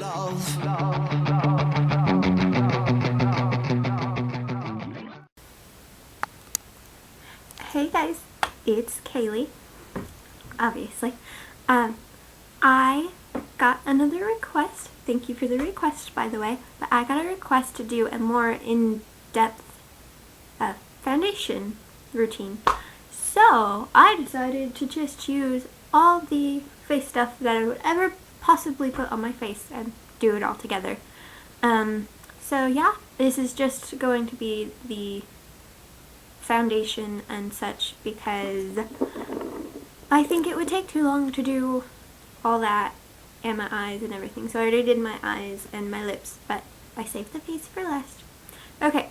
Hey guys, it's Kaylee, obviously. I got another request. Thank you for the request, by the way. But I got a request to do a more in-depth foundation routine. So I decided to just use all the face stuff that I would ever possibly put on my face and do it all together. So yeah, this is just going to be the foundation and such because I think it would take too long to do all that and my eyes and everything. So I already did my eyes and my lips, but I saved the face for last. Okay,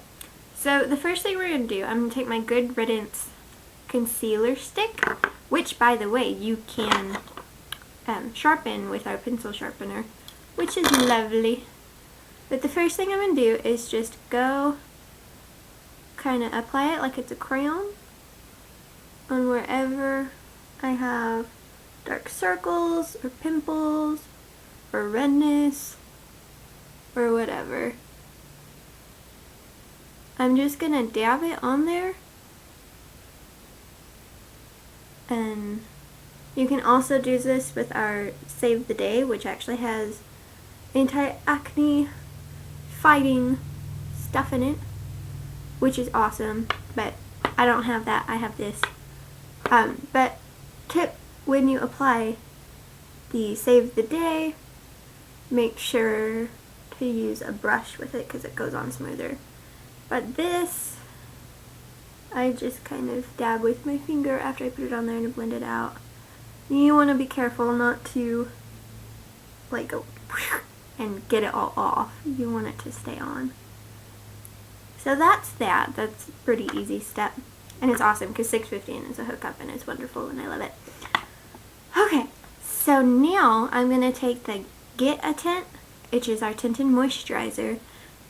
so the first thing we're going to do, I'm going to take my good Riddance concealer stick, which by the way you can sharpen with our pencil sharpener, which is lovely. But the first thing I'm going to do is just go kind of apply it like it's a crayon on wherever I have dark circles or pimples or redness or whatever. I'm just going to dab it on there. And you can also do this with our Save the Day, which actually has anti-acne fighting stuff in it, which is awesome, but I don't have that, I have this. But tip, when you apply the Save the Day, make sure to use a brush with it because it goes on smoother. But this, I just kind of dab with my finger after I put it on there and blend it out. You want to be careful not to like go and get it all off. You want it to stay on. So that's that. That's a pretty easy step. And it's awesome because 615 is a hookup and it's wonderful and I love it. Okay, so now I'm going to take the Get a Tint, which is our tinted moisturizer,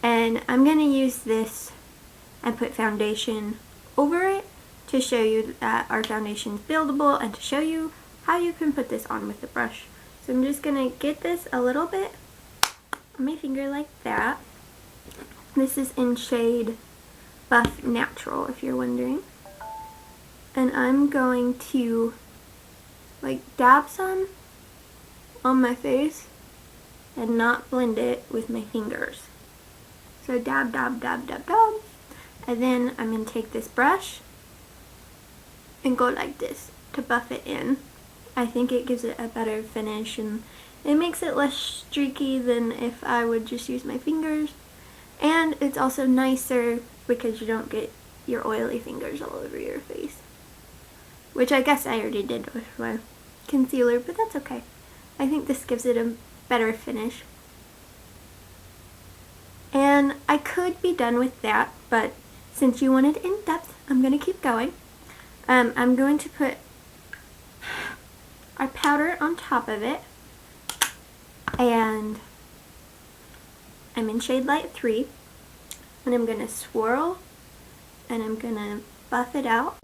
and I'm going to use this and put foundation over it to show you that our foundation is buildable and to show you how you can put this on with the brush. So I'm just going to get this a little bit on my finger like that. This is in shade Buff Natural, if you're wondering. And I'm going to like dab some on my face and not blend it with my fingers. So dab, dab, dab, dab, dab. And then I'm going to take this brush and go like this to buff it in. I think it gives it a better finish and it makes it less streaky than if I would just use my fingers. And it's also nicer because you don't get your oily fingers all over your face. Which I guess I already did with my concealer, but that's okay. I think this gives it a better finish. And I could be done with that, but since you wanted in depth, I'm going to keep going. I'm going to put our powder on top of it. And I'm in shade Light 3. And I'm going to swirl and I'm going to buff it out.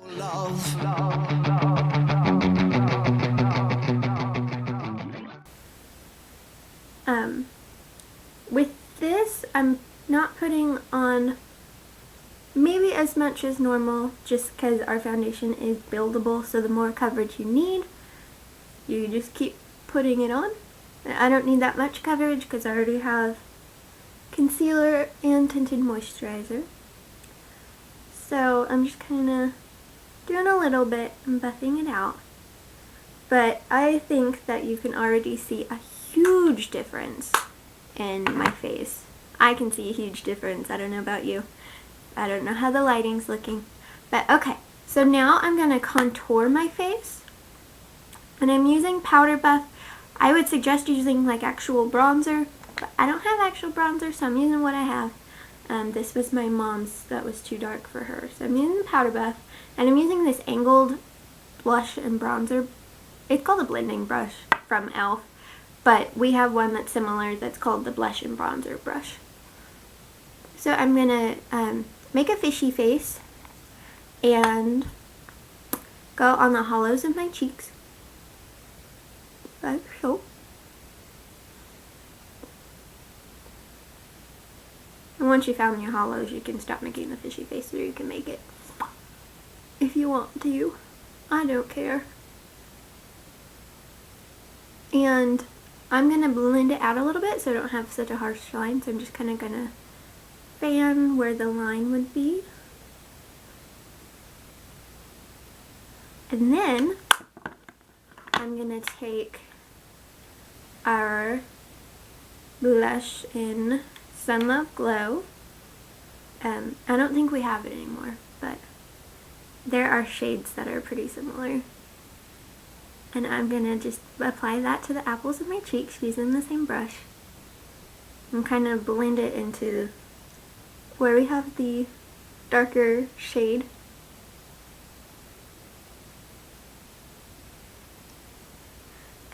With this, I'm not putting on maybe as much as normal just because our foundation is buildable, so the more coverage you need, you just keep putting it on. I don't need that much coverage because I already have concealer and tinted moisturizer. So I'm just kind of doing a little bit and buffing it out. But I think that you can already see a huge difference in my face. I can see a huge difference. I don't know about you. I don't know how the lighting's looking. But okay, so now I'm going to contour my face. And I'm using Powder Buff. I would suggest using like actual bronzer, but I don't have actual bronzer, so I'm using what I have. This was my mom's that was too dark for her. So I'm using the Powder Buff, and I'm using this angled blush and bronzer. It's called a blending brush from e.l.f. But we have one that's similar that's called the blush and bronzer brush. So I'm going to make a fishy face and go on the hollows of my cheeks. Like so. once you found your hollows, you can stop making the fishy face, or you can make it if you want to. I don't care. And I'm going to blend it out a little bit so I don't have such a harsh line. So I'm just kind of going to fan where the line would be. And then I'm going to take our blush in Sunlove Glow. I don't think we have it anymore, but there are shades that are pretty similar. And I'm going to just apply that to the apples of my cheeks using the same brush. And kind of blend it into where we have the darker shade.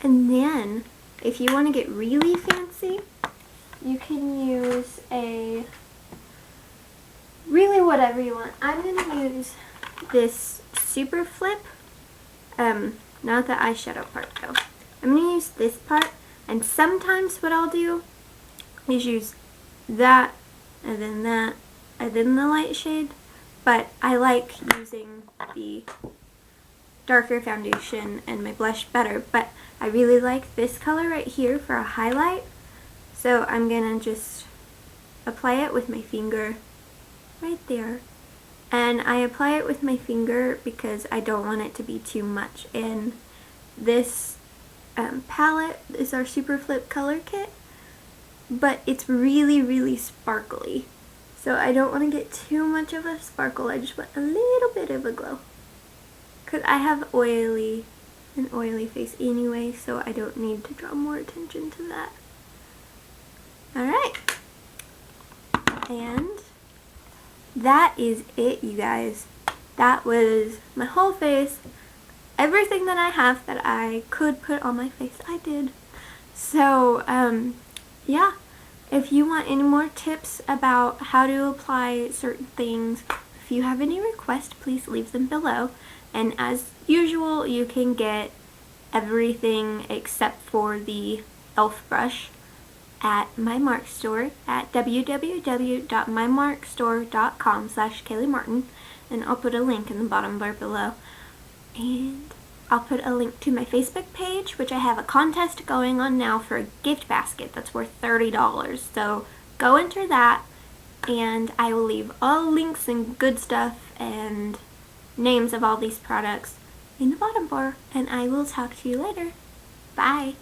And then, if you want to get really fancy, you can use a, really whatever you want. I'm going to use this Super Flip, not the eyeshadow part though. I'm going to use this part, and sometimes what I'll do is use that, and then that, and then the light shade, but I like using the darker foundation and my blush better, but I really like this color right here for a highlight, so I'm going to just apply it with my finger right there. And I apply it with my finger because I don't want it to be too much. And this palette is our Super Flip color kit, but it's really, really sparkly. So I don't want to get too much of a sparkle, I just want a little bit of a glow. Because I have an oily face anyway, so I don't need to draw more attention to that. Alright. And that is it, you guys. That was my whole face. Everything that I have that I could put on my face, I did. So, yeah. If you want any more tips about how to apply certain things, if you have any requests, please leave them below. And as usual, you can get everything except for the e.l.f. brush at my Mark store at www.mymarkstore.com/KayleeMartin, and I'll put a link in the bottom bar below. And I'll put a link to my Facebook page, which I have a contest going on now for a gift basket that's worth $30. So go enter that, and I will leave all links and good stuff and names of all these products in the bottom bar, and I will talk to you later. Bye!